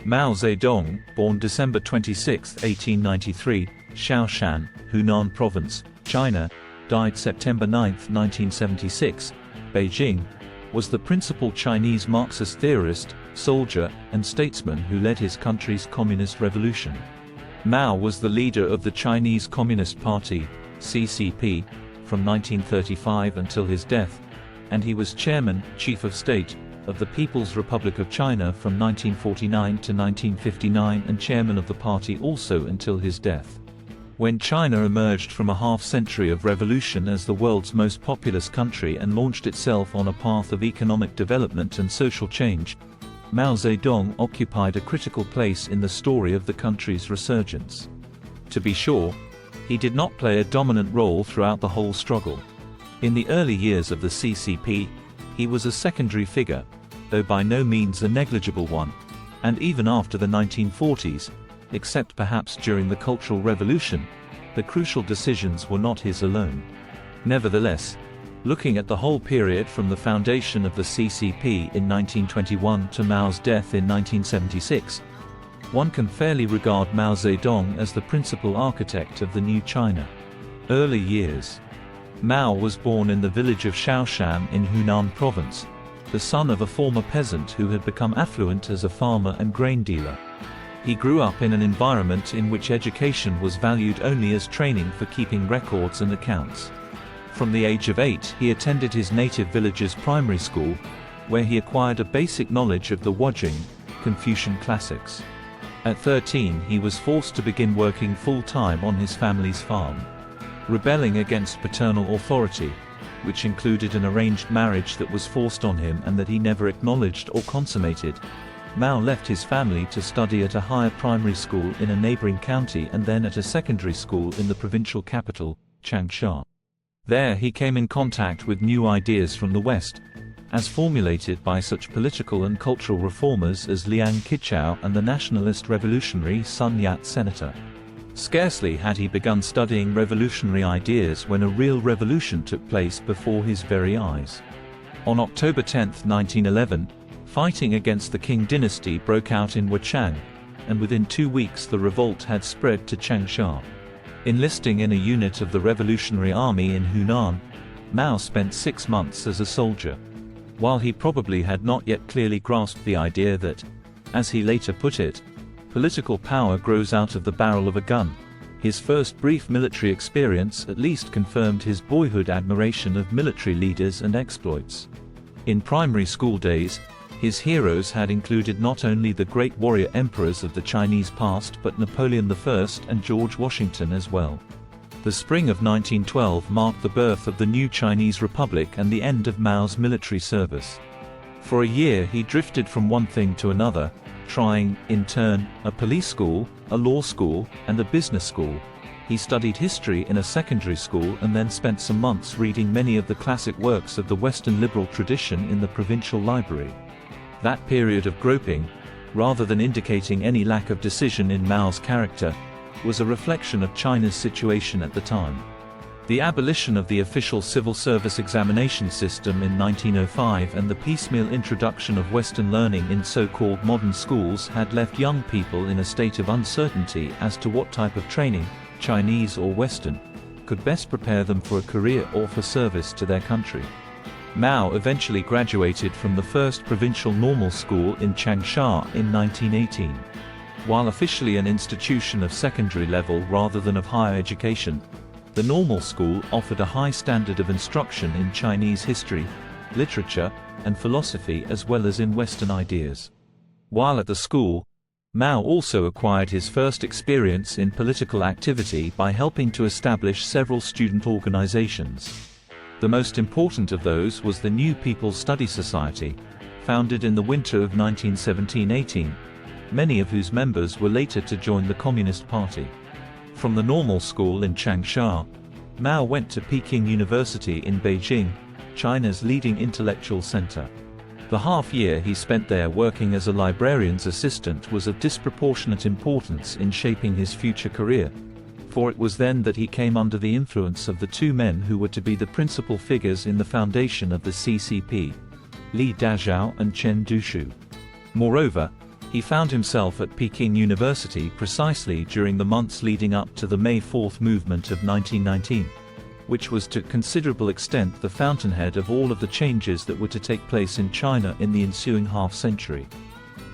Mao Zedong, born December 26, 1893, Shaoshan, Hunan Province, China, died September 9, 1976, Beijing, was the principal Chinese Marxist theorist, soldier, and statesman who led his country's communist revolution. Mao was the leader of the Chinese Communist Party, CCP, from 1935 until his death, and he was chairman, chief of state, of the People's Republic of China from 1949 to 1959 and chairman of the party also until his death. When China emerged from a half-century of revolution as the world's most populous country and launched itself on a path of economic development and social change, Mao Zedong occupied a critical place in the story of the country's resurgence. To be sure, he did not play a dominant role throughout the whole struggle. In the early years of the CCP, he was a secondary figure, though by no means a negligible one, and even after the 1940s, except perhaps during the Cultural Revolution, the crucial decisions were not his alone. Nevertheless, looking at the whole period from the foundation of the CCP in 1921 to Mao's death in 1976, one can fairly regard Mao Zedong as the principal architect of the new China. Early years. Mao was born in the village of Shaoshan in Hunan Province, the son of a former peasant who had become affluent as a farmer and grain dealer. He grew up in an environment in which education was valued only as training for keeping records and accounts. From the age of 8, he attended his native village's primary school, where he acquired a basic knowledge of the Wujing, Confucian classics. At 13, he was forced to begin working full-time on his family's farm. Rebelling against paternal authority, which included an arranged marriage that was forced on him and that he never acknowledged or consummated, Mao left his family to study at a higher primary school in a neighboring county and then at a secondary school in the provincial capital, Changsha. There he came in contact with new ideas from the West, as formulated by such political and cultural reformers as Liang Qichao and the nationalist revolutionary Sun Yat-senator. Scarcely had he begun studying revolutionary ideas when a real revolution took place before his very eyes. On October 10, 1911, fighting against the Qing dynasty broke out in Wuchang, and within 2 weeks the revolt had spread to Changsha. Enlisting in a unit of the Revolutionary Army in Hunan, Mao spent 6 months as a soldier. While he probably had not yet clearly grasped the idea that, as he later put it, political power grows out of the barrel of a gun, his first brief military experience at least confirmed his boyhood admiration of military leaders and exploits. In primary school days, his heroes had included not only the great warrior emperors of the Chinese past but Napoleon I and George Washington as well. The spring of 1912 marked the birth of the new Chinese Republic and the end of Mao's military service. For a year he drifted from one thing to another, trying, in turn, a police school, a law school, and a business school. He studied history in a secondary school and then spent some months reading many of the classic works of the Western liberal tradition in the provincial library. That period of groping, rather than indicating any lack of decision in Mao's character, was a reflection of China's situation at the time. The abolition of the official civil service examination system in 1905 and the piecemeal introduction of Western learning in so-called modern schools had left young people in a state of uncertainty as to what type of training, Chinese or Western, could best prepare them for a career or for service to their country. Mao eventually graduated from the first provincial normal school in Changsha in 1918. While officially an institution of secondary level rather than of higher education, the normal school offered a high standard of instruction in Chinese history, literature, and philosophy as well as in Western ideas. While at the school, Mao also acquired his first experience in political activity by helping to establish several student organizations. The most important of those was the New People's Study Society, founded in the winter of 1917-18, many of whose members were later to join the Communist Party. From the normal school in Changsha, Mao went to Peking University in Beijing, China's leading intellectual center. The half-year he spent there working as a librarian's assistant was of disproportionate importance in shaping his future career, for it was then that he came under the influence of the two men who were to be the principal figures in the foundation of the CCP, Li Dazhao and Chen Duxiu. Moreover, He found himself at Peking University precisely during the months leading up to the May 4th movement of 1919, which was to considerable extent the fountainhead of all of the changes that were to take place in China in the ensuing half-century.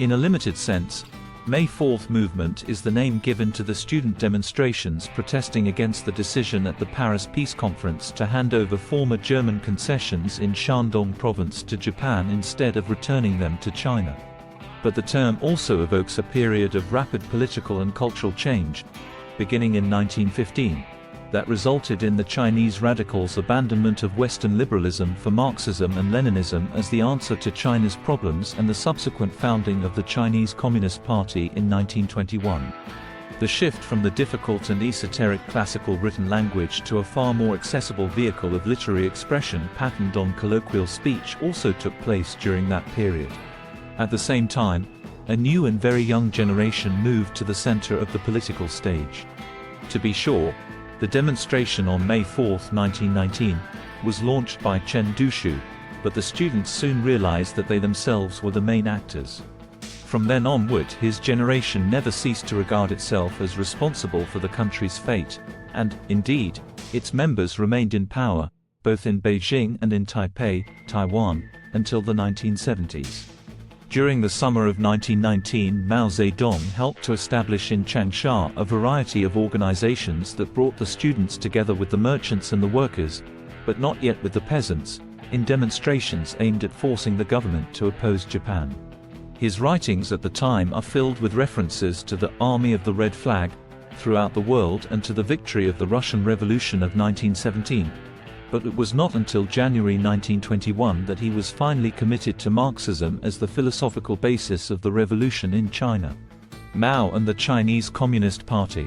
In a limited sense, May 4th movement is the name given to the student demonstrations protesting against the decision at the Paris Peace Conference to hand over former German concessions in Shandong province to Japan instead of returning them to China. But the term also evokes a period of rapid political and cultural change, beginning in 1915, that resulted in the Chinese radicals' abandonment of Western liberalism for Marxism and Leninism as the answer to China's problems and the subsequent founding of the Chinese Communist Party in 1921. The shift from the difficult and esoteric classical written language to a far more accessible vehicle of literary expression patterned on colloquial speech also took place during that period. At the same time, a new and very young generation moved to the center of the political stage. To be sure, the demonstration on May 4, 1919, was launched by Chen Dushu, but the students soon realized that they themselves were the main actors. From then onward, his generation never ceased to regard itself as responsible for the country's fate, and, indeed, its members remained in power, both in Beijing and in Taipei, Taiwan, until the 1970s. During the summer of 1919, Mao Zedong helped to establish in Changsha a variety of organizations that brought the students together with the merchants and the workers, but not yet with the peasants, in demonstrations aimed at forcing the government to oppose Japan. His writings at the time are filled with references to the Army of the Red Flag throughout the world and to the victory of the Russian Revolution of 1917. But it was not until January 1921 that he was finally committed to Marxism as the philosophical basis of the revolution in China. Mao and the Chinese Communist Party.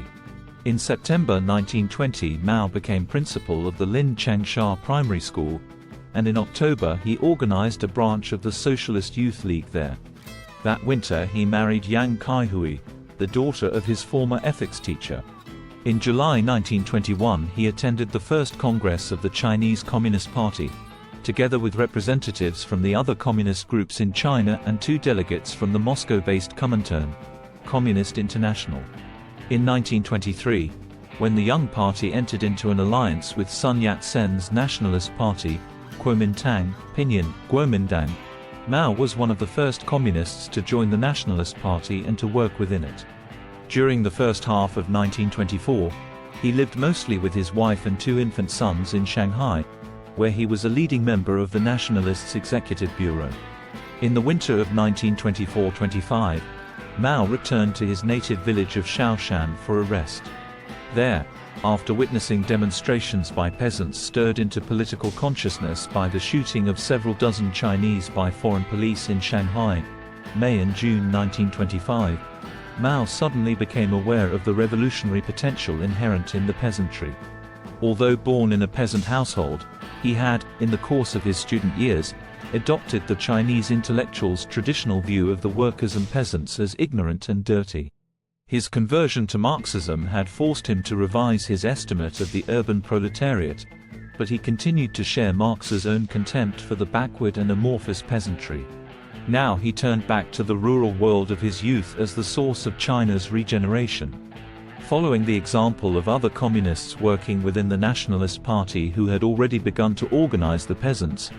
In September 1920, Mao became principal of the Lin Changsha Primary School, and in October he organized a branch of the Socialist Youth League there. That winter he married Yang Kaihui, the daughter of his former ethics teacher. In July 1921 he attended the first Congress of the Chinese Communist Party, together with representatives from the other communist groups in China and 2 delegates from the Moscow-based Comintern, Communist International. In 1923, when the Young Party entered into an alliance with Sun Yat-sen's Nationalist Party, Kuomintang, Pinyin, Kuomintang, Mao was one of the first communists to join the Nationalist Party and to work within it. During the first half of 1924, he lived mostly with his wife and 2 infant sons in Shanghai, where he was a leading member of the Nationalists' Executive Bureau. In the winter of 1924-25, Mao returned to his native village of Shaoshan for a rest. There, after witnessing demonstrations by peasants stirred into political consciousness by the shooting of several dozen Chinese by foreign police in Shanghai, May and June 1925, Mao suddenly became aware of the revolutionary potential inherent in the peasantry. Although born in a peasant household, he had, in the course of his student years, adopted the Chinese intellectuals' traditional view of the workers and peasants as ignorant and dirty. His conversion to Marxism had forced him to revise his estimate of the urban proletariat, but he continued to share Marx's own contempt for the backward and amorphous peasantry. Now he turned back to the rural world of his youth as the source of China's regeneration. Following the example of other communists working within the Nationalist Party who had already begun to organize the peasants,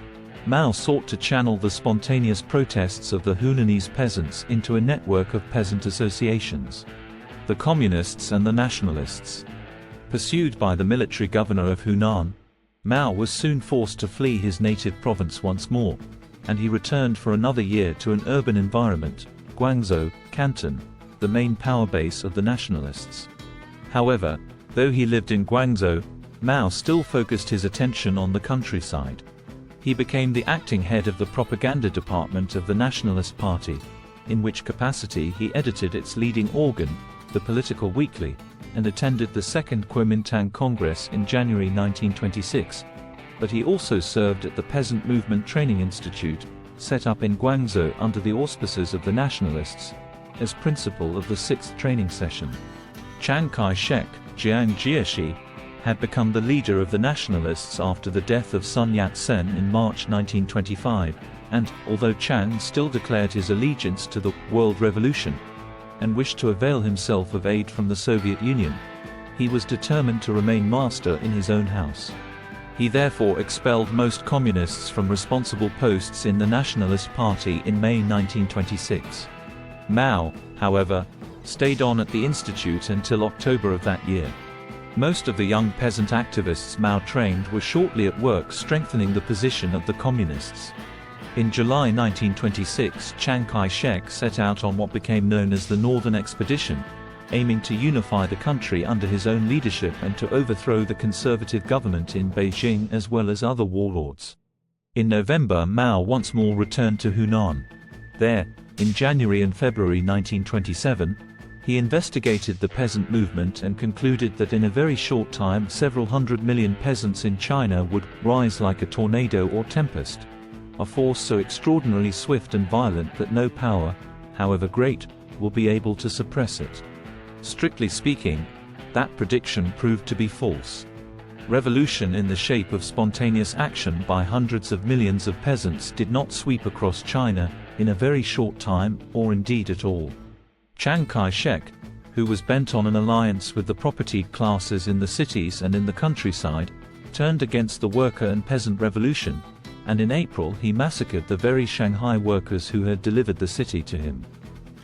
Mao sought to channel the spontaneous protests of the Hunanese peasants into a network of peasant associations. The Communists and the Nationalists. Pursued by the military governor of Hunan, Mao was soon forced to flee his native province once more, and he returned for another year to an urban environment, Guangzhou, Canton, the main power base of the Nationalists. However, though he lived in Guangzhou, Mao still focused his attention on the countryside. He became the acting head of the propaganda department of the Nationalist Party, in which capacity he edited its leading organ, the Political Weekly, and attended the Second Kuomintang Congress in January 1926. But he also served at the Peasant Movement Training Institute, set up in Guangzhou under the auspices of the Nationalists, as principal of the 6th training session. Chiang Kai-shek, Jiang Jieshi, had become the leader of the Nationalists after the death of Sun Yat-sen in March 1925, and, although Chiang still declared his allegiance to the World Revolution, and wished to avail himself of aid from the Soviet Union, he was determined to remain master in his own house. He therefore expelled most communists from responsible posts in the Nationalist Party in May 1926. Mao, however, stayed on at the institute until October of that year. Most of the young peasant activists Mao trained were shortly at work strengthening the position of the communists. In July 1926, Chiang Kai-shek set out on what became known as the Northern Expedition, aiming to unify the country under his own leadership and to overthrow the conservative government in Beijing as well as other warlords. In November, Mao once more returned to Hunan. There, in January and February 1927, he investigated the peasant movement and concluded that in a very short time several 100 million peasants in China would rise like a tornado or tempest, a force so extraordinarily swift and violent that no power, however great, will be able to suppress it. Strictly speaking, that prediction proved to be false. Revolution in the shape of spontaneous action by hundreds of millions of peasants did not sweep across China in a very short time, or indeed at all. Chiang Kai-shek, who was bent on an alliance with the propertied classes in the cities and in the countryside, turned against the worker and peasant revolution, and in April he massacred the very Shanghai workers who had delivered the city to him.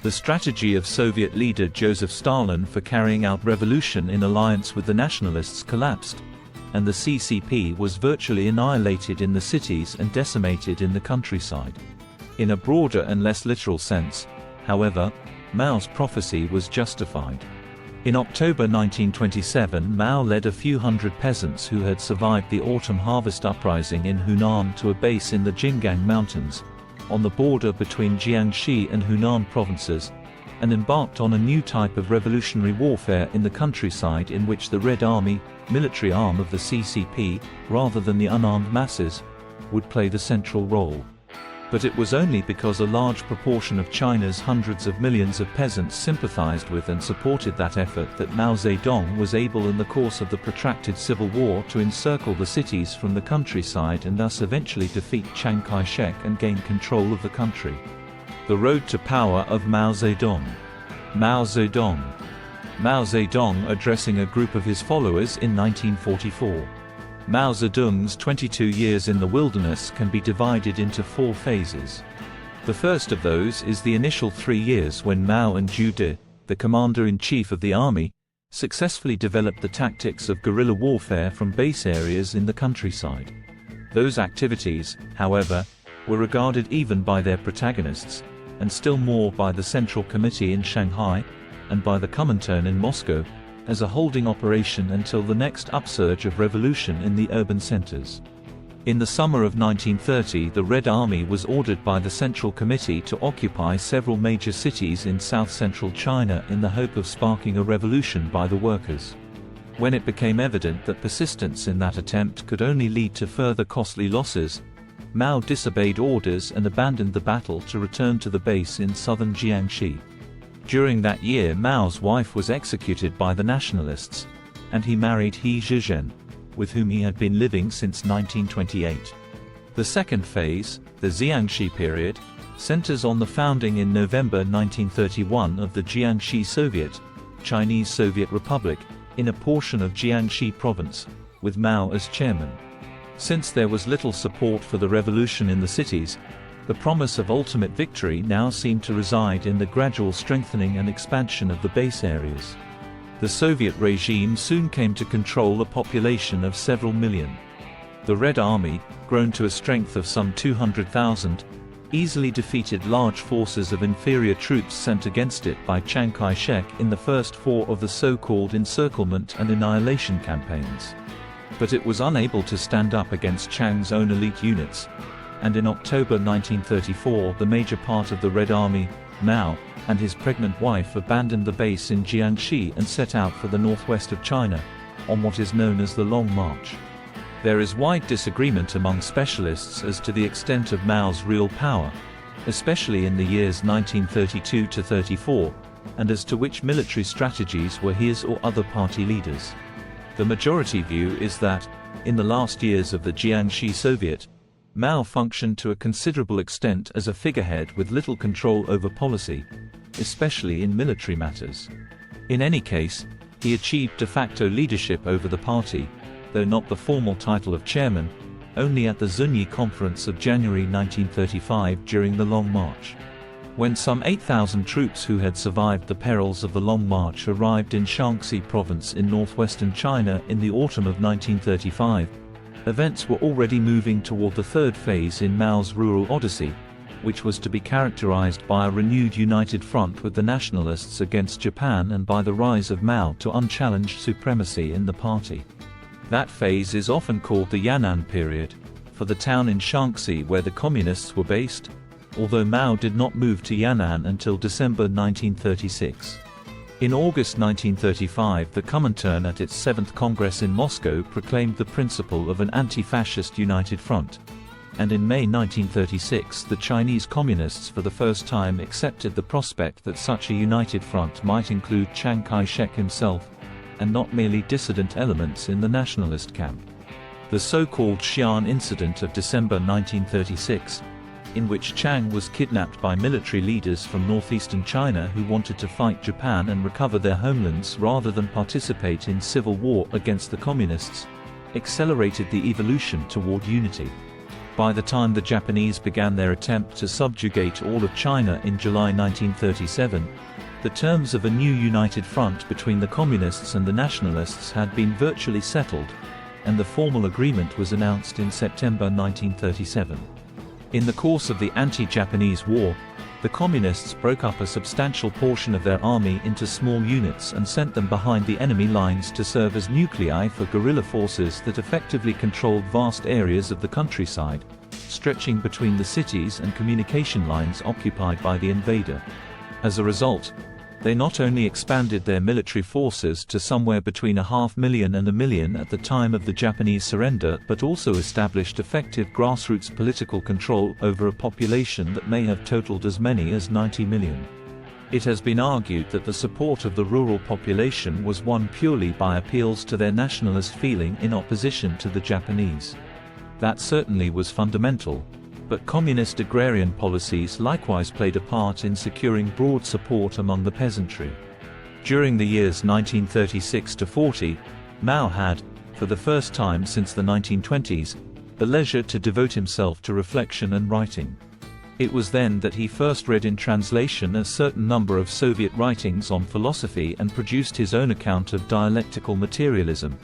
The strategy of Soviet leader Joseph Stalin for carrying out revolution in alliance with the nationalists collapsed, and the CCP was virtually annihilated in the cities and decimated in the countryside. In a broader and less literal sense, however, Mao's prophecy was justified. In October 1927, Mao led a few hundred peasants who had survived the autumn harvest uprising in Hunan to a base in the Jinggang Mountains, on the border between Jiangxi and Hunan provinces, and embarked on a new type of revolutionary warfare in the countryside in which the Red Army, military arm of the CCP, rather than the unarmed masses, would play the central role. But it was only because a large proportion of China's hundreds of millions of peasants sympathized with and supported that effort that Mao Zedong was able in the course of the protracted civil war to encircle the cities from the countryside and thus eventually defeat Chiang Kai-shek and gain control of the country. The road to power of Mao Zedong. Mao Zedong. Mao Zedong addressing a group of his followers in 1944. Mao Zedong's 22 years in the wilderness can be divided into 4 phases. The first of those is the initial 3 years when Mao and Zhu De, the commander-in-chief of the army, successfully developed the tactics of guerrilla warfare from base areas in the countryside. Those activities, however, were regarded even by their protagonists, and still more by the Central Committee in Shanghai, and by the Comintern in Moscow, as a holding operation until the next upsurge of revolution in the urban centers. In the summer of 1930, the Red Army was ordered by the Central Committee to occupy several major cities in south-central China in the hope of sparking a revolution by the workers. When it became evident that persistence in that attempt could only lead to further costly losses, Mao disobeyed orders and abandoned the battle to return to the base in southern Jiangxi. During that year, Mao's wife was executed by the nationalists, and he married He Zhizhen, with whom he had been living since 1928. The second phase, the Jiangxi period, centers on the founding in November 1931 of the Jiangxi Soviet, Chinese Soviet Republic, in a portion of Jiangxi province, with Mao as chairman. Since there was little support for the revolution in the cities, the promise of ultimate victory now seemed to reside in the gradual strengthening and expansion of the base areas. The Soviet regime soon came to control a population of several million. The Red Army, grown to a strength of some 200,000, easily defeated large forces of inferior troops sent against it by Chiang Kai-shek in the first 4 of the so-called encirclement and annihilation campaigns. But it was unable to stand up against Chiang's own elite units, and in October 1934 the major part of the Red Army, Mao, and his pregnant wife abandoned the base in Jiangxi and set out for the northwest of China, on what is known as the Long March. There is wide disagreement among specialists as to the extent of Mao's real power, especially in the years 1932 to 34, and as to which military strategies were his or other party leaders. The majority view is that, in the last years of the Jiangxi Soviet, Mao functioned to a considerable extent as a figurehead with little control over policy, especially in military matters. In any case, he achieved de facto leadership over the party, though not the formal title of chairman, only at the Zunyi Conference of January 1935 during the Long March. When some 8,000 troops who had survived the perils of the Long March arrived in Shaanxi province in northwestern China in the autumn of 1935, events were already moving toward the third phase in Mao's rural odyssey, which was to be characterized by a renewed united front with the nationalists against Japan and by the rise of Mao to unchallenged supremacy in the party. That phase is often called the Yan'an period, for the town in Shaanxi where the communists were based, although Mao did not move to Yan'an until December 1936. In August 1935, the Comintern at its 7th Congress in Moscow proclaimed the principle of an anti-fascist united front, and in May 1936 the Chinese Communists for the first time accepted the prospect that such a united front might include Chiang Kai-shek himself, and not merely dissident elements in the nationalist camp. The so-called Xi'an incident of December 1936, in which Chiang was kidnapped by military leaders from northeastern China who wanted to fight Japan and recover their homelands rather than participate in civil war against the communists, accelerated the evolution toward unity. By the time the Japanese began their attempt to subjugate all of China in July 1937, the terms of a new united front between the communists and the nationalists had been virtually settled, and the formal agreement was announced in September 1937. In the course of the anti-Japanese war, the communists broke up a substantial portion of their army into small units and sent them behind the enemy lines to serve as nuclei for guerrilla forces that effectively controlled vast areas of the countryside, stretching between the cities and communication lines occupied by the invader. As a result, they not only expanded their military forces to somewhere between 500,000 and 1 million at the time of the Japanese surrender, but also established effective grassroots political control over a population that may have totaled as many as 90 million. It has been argued that the support of the rural population was won purely by appeals to their nationalist feeling in opposition to the Japanese. That certainly was fundamental, but communist agrarian policies likewise played a part in securing broad support among the peasantry. During the years 1936 to 40, Mao had, for the first time since the 1920s, the leisure to devote himself to reflection and writing. It was then that he first read in translation a certain number of Soviet writings on philosophy and produced his own account of dialectical materialism,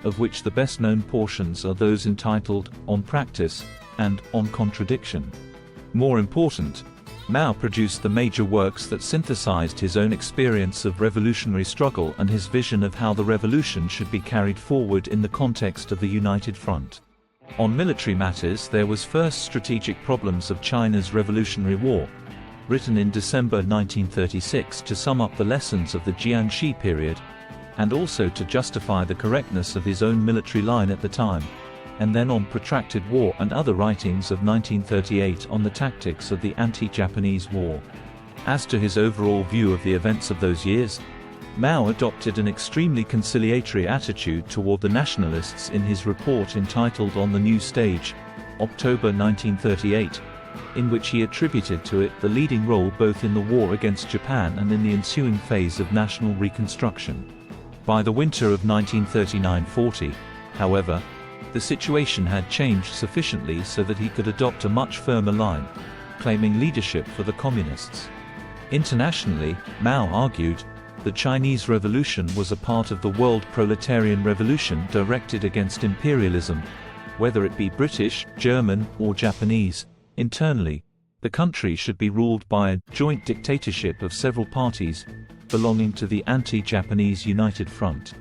of which the best-known portions are those entitled On Practice and On Contradiction. More important, Mao produced the major works that synthesized his own experience of revolutionary struggle and his vision of how the revolution should be carried forward in the context of the United Front. On military matters, there was first Strategic Problems of China's Revolutionary War, written in December 1936 to sum up the lessons of the Jiangxi period, and also to justify the correctness of his own military line at the time, and then on Protracted War and other writings of 1938 on the tactics of the anti-Japanese war. As to his overall view of the events of those years, Mao adopted an extremely conciliatory attitude toward the nationalists in his report entitled On the New Stage, October 1938, in which he attributed to it the leading role both in the war against Japan and in the ensuing phase of national reconstruction. By the winter of 1939-40, however, the situation had changed sufficiently so that he could adopt a much firmer line, claiming leadership for the communists. Internationally, Mao argued, the Chinese Revolution was a part of the world proletarian revolution directed against imperialism, whether it be British, German, or Japanese. Internally, the country should be ruled by a joint dictatorship of several parties, belonging to the anti-Japanese United Front.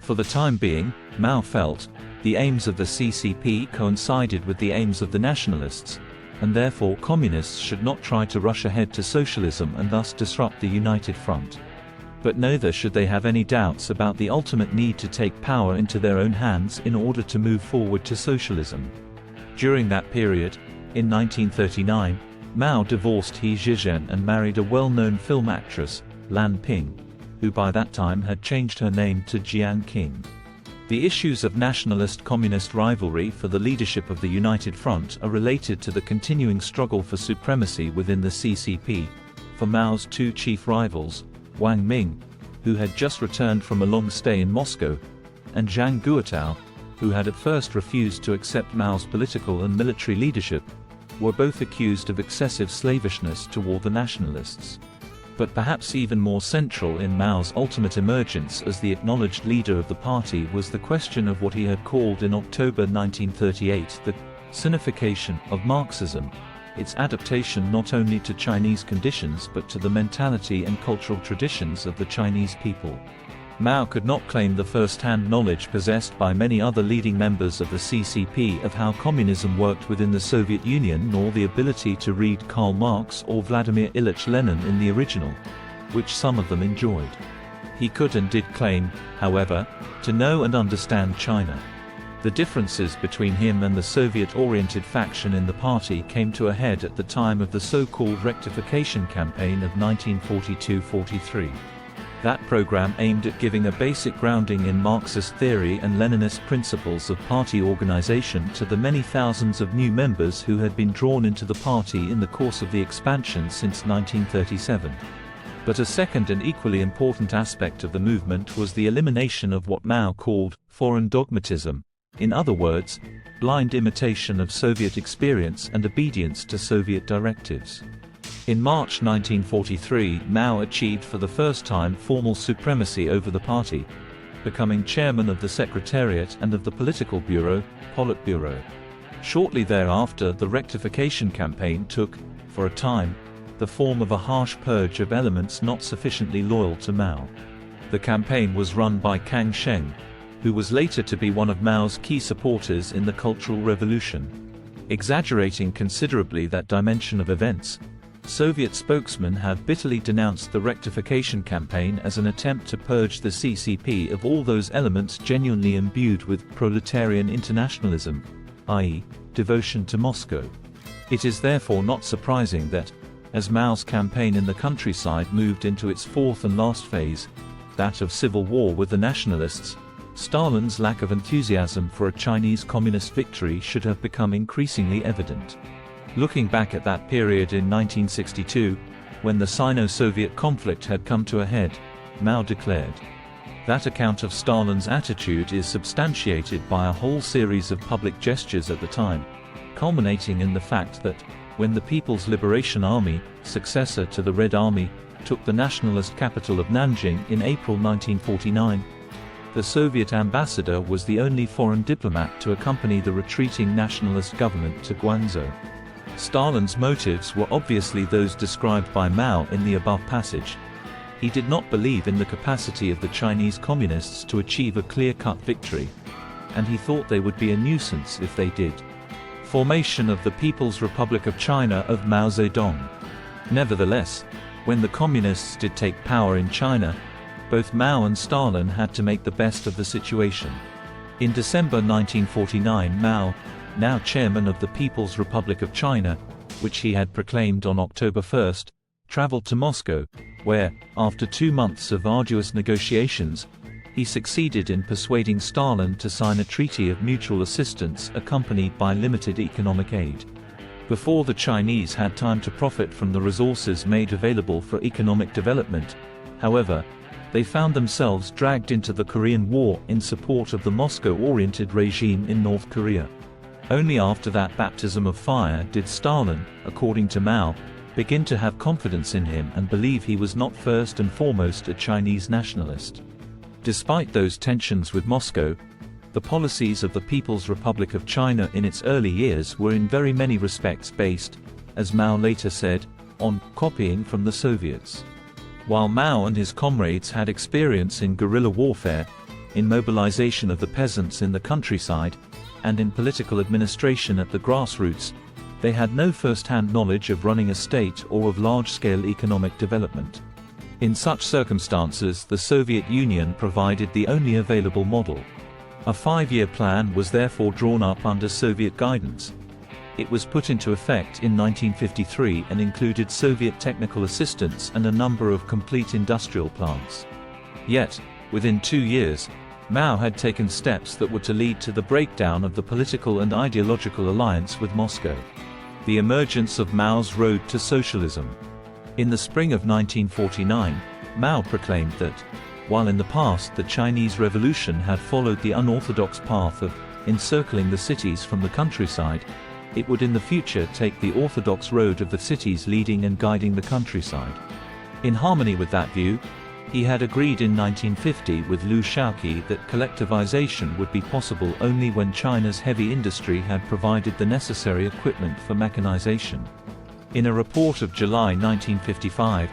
For the time being, Mao felt, the aims of the CCP coincided with the aims of the nationalists, and therefore communists should not try to rush ahead to socialism and thus disrupt the United Front. But neither should they have any doubts about the ultimate need to take power into their own hands in order to move forward to socialism. During that period, in 1939, Mao divorced He Zhizhen and married a well-known film actress, Lan Ping, who by that time had changed her name to Jiang Qing. The issues of nationalist-communist rivalry for the leadership of the United Front are related to the continuing struggle for supremacy within the CCP. For Mao's two chief rivals, Wang Ming, who had just returned from a long stay in Moscow, and Zhang Guotao, who had at first refused to accept Mao's political and military leadership, were both accused of excessive slavishness toward the nationalists. But perhaps even more central in Mao's ultimate emergence as the acknowledged leader of the party was the question of what he had called in October 1938 the sinification of Marxism, its adaptation not only to Chinese conditions but to the mentality and cultural traditions of the Chinese people. Mao could not claim the first-hand knowledge possessed by many other leading members of the CCP of how communism worked within the Soviet Union, nor the ability to read Karl Marx or Vladimir Ilyich Lenin in the original, which some of them enjoyed. He could and did claim, however, to know and understand China. The differences between him and the Soviet-oriented faction in the party came to a head at the time of the so-called rectification campaign of 1942-43. That program aimed at giving a basic grounding in Marxist theory and Leninist principles of party organization to the many thousands of new members who had been drawn into the party in the course of the expansion since 1937. But a second and equally important aspect of the movement was the elimination of what Mao called foreign dogmatism, in other words, blind imitation of Soviet experience and obedience to Soviet directives. In March 1943, Mao achieved for the first time formal supremacy over the party, becoming chairman of the Secretariat and of the Political Bureau, Politburo. Shortly thereafter, the rectification campaign took, for a time, the form of a harsh purge of elements not sufficiently loyal to Mao. The campaign was run by Kang Sheng, who was later to be one of Mao's key supporters in the Cultural Revolution. Exaggerating considerably that dimension of events, Soviet spokesmen have bitterly denounced the rectification campaign as an attempt to purge the CCP of all those elements genuinely imbued with proletarian internationalism, i.e., devotion to Moscow. It is therefore not surprising that, as Mao's campaign in the countryside moved into its fourth and last phase, that of civil war with the nationalists, Stalin's lack of enthusiasm for a Chinese communist victory should have become increasingly evident. Looking back at that period in 1962, when the Sino-Soviet conflict had come to a head, Mao declared, "That account of Stalin's attitude is substantiated by a whole series of public gestures at the time, culminating in the fact that, when the People's Liberation Army, successor to the Red Army, took the nationalist capital of Nanjing in April 1949, the Soviet ambassador was the only foreign diplomat to accompany the retreating nationalist government to Guangzhou." Stalin's motives were obviously those described by Mao in the above passage. He did not believe in the capacity of the Chinese communists to achieve a clear-cut victory, and he thought they would be a nuisance if they did. Formation of the People's Republic of China of Mao Zedong. Nevertheless, when the communists did take power in China, both Mao and Stalin had to make the best of the situation. In December 1949, Mao, now chairman of the People's Republic of China, which he had proclaimed on October 1, traveled to Moscow, where, after 2 months of arduous negotiations, he succeeded in persuading Stalin to sign a treaty of mutual assistance accompanied by limited economic aid. Before the Chinese had time to profit from the resources made available for economic development, however, they found themselves dragged into the Korean War in support of the Moscow-oriented regime in North Korea. Only after that baptism of fire did Stalin, according to Mao, begin to have confidence in him and believe he was not first and foremost a Chinese nationalist. Despite those tensions with Moscow, the policies of the People's Republic of China in its early years were in very many respects based, as Mao later said, on copying from the Soviets. While Mao and his comrades had experience in guerrilla warfare, in mobilization of the peasants in the countryside, and in political administration at the grassroots, they had no first-hand knowledge of running a state or of large-scale economic development. In such circumstances, the Soviet Union provided the only available model. A 5-year plan was therefore drawn up under Soviet guidance. It was put into effect in 1953 and included Soviet technical assistance and a number of complete industrial plants. Yet, within 2 years, Mao had taken steps that were to lead to the breakdown of the political and ideological alliance with Moscow. The emergence of Mao's road to socialism. In the spring of 1949, Mao proclaimed that, while in the past the Chinese Revolution had followed the unorthodox path of encircling the cities from the countryside, it would in the future take the orthodox road of the cities leading and guiding the countryside. In harmony with that view, he had agreed in 1950 with Liu Shaoqi that collectivization would be possible only when China's heavy industry had provided the necessary equipment for mechanization. In a report of July 1955,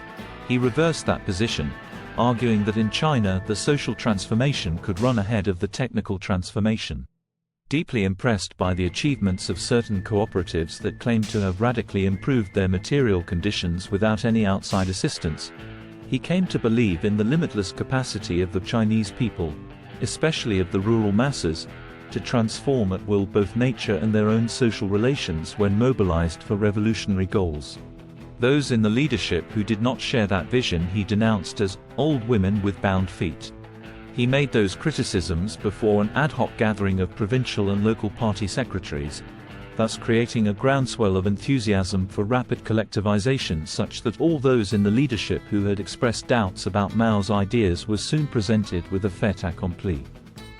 he reversed that position, arguing that in China the social transformation could run ahead of the technical transformation. Deeply impressed by the achievements of certain cooperatives that claimed to have radically improved their material conditions without any outside assistance, he came to believe in the limitless capacity of the Chinese people, especially of the rural masses, to transform at will both nature and their own social relations when mobilized for revolutionary goals. Those in the leadership who did not share that vision he denounced as old women with bound feet. He made those criticisms before an ad hoc gathering of provincial and local party secretaries, thus creating a groundswell of enthusiasm for rapid collectivization such that all those in the leadership who had expressed doubts about Mao's ideas were soon presented with a fait accompli.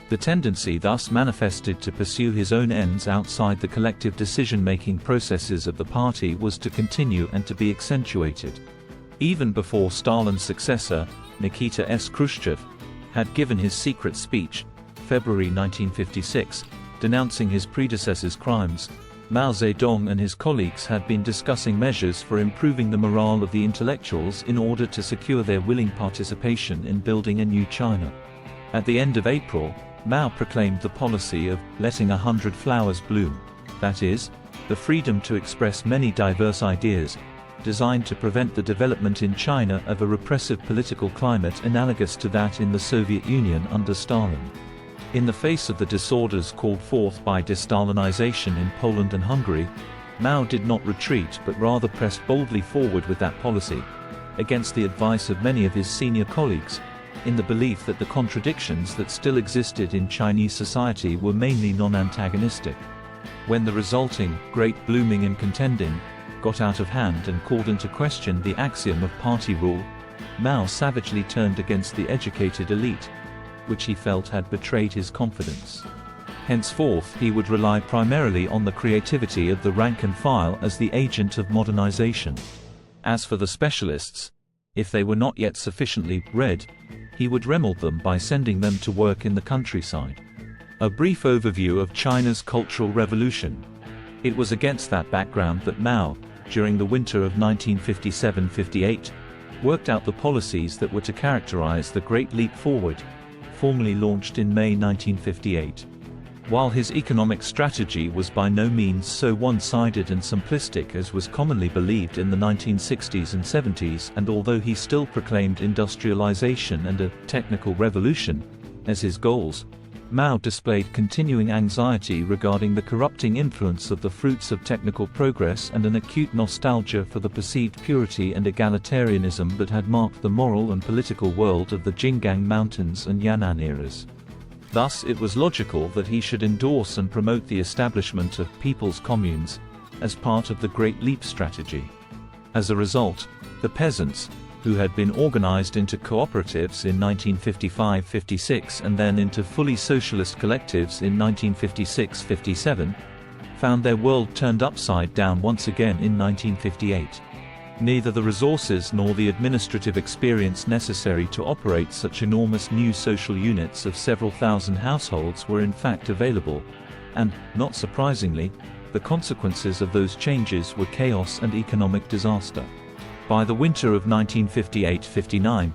The tendency thus manifested to pursue his own ends outside the collective decision-making processes of the party was to continue and to be accentuated. Even before Stalin's successor, Nikita S. Khrushchev, had given his secret speech, February 1956, denouncing his predecessor's crimes, Mao Zedong and his colleagues had been discussing measures for improving the morale of the intellectuals in order to secure their willing participation in building a new China. At the end of April, Mao proclaimed the policy of letting 100 flowers bloom, that is, the freedom to express many diverse ideas, designed to prevent the development in China of a repressive political climate analogous to that in the Soviet Union under Stalin. In the face of the disorders called forth by de-Stalinization in Poland and Hungary, Mao did not retreat but rather pressed boldly forward with that policy, against the advice of many of his senior colleagues, in the belief that the contradictions that still existed in Chinese society were mainly non-antagonistic. When the resulting great blooming and contending got out of hand and called into question the axiom of party rule, Mao savagely turned against the educated elite, which he felt had betrayed his confidence. Henceforth he would rely primarily on the creativity of the rank and file as the agent of modernization. As for the specialists, if they were not yet sufficiently read, he would remeld them by sending them to work in the countryside. A brief overview of China's Cultural Revolution. It was against that background that Mao, during the winter of 1957-58, worked out the policies that were to characterize the Great Leap Forward, formally launched in May 1958. While his economic strategy was by no means so one-sided and simplistic as was commonly believed in the 1960s and 70s, and although he still proclaimed industrialization and a technical revolution as his goals, Mao displayed continuing anxiety regarding the corrupting influence of the fruits of technical progress and an acute nostalgia for the perceived purity and egalitarianism that had marked the moral and political world of the Jinggang Mountains and Yan'an eras. Thus it was logical that he should endorse and promote the establishment of people's communes, as part of the Great Leap strategy. As a result, the peasants, who had been organized into cooperatives in 1955-56 and then into fully socialist collectives in 1956-57, found their world turned upside down once again in 1958. Neither the resources nor the administrative experience necessary to operate such enormous new social units of several thousand households were in fact available, and, not surprisingly, the consequences of those changes were chaos and economic disaster. By the winter of 1958-59,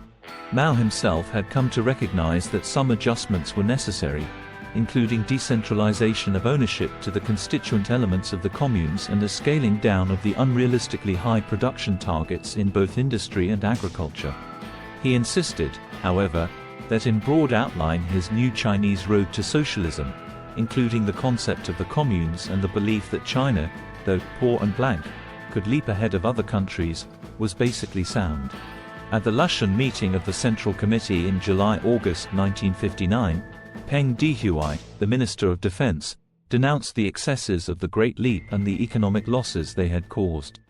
Mao himself had come to recognize that some adjustments were necessary, including decentralization of ownership to the constituent elements of the communes and a scaling down of the unrealistically high production targets in both industry and agriculture. He insisted, however, that in broad outline his new Chinese road to socialism, including the concept of the communes and the belief that China, though poor and blank, could leap ahead of other countries, was basically sound. At the Lushan meeting of the Central Committee in July-August 1959, Peng Dehuai, the Minister of Defense, denounced the excesses of the Great Leap and the economic losses they had caused.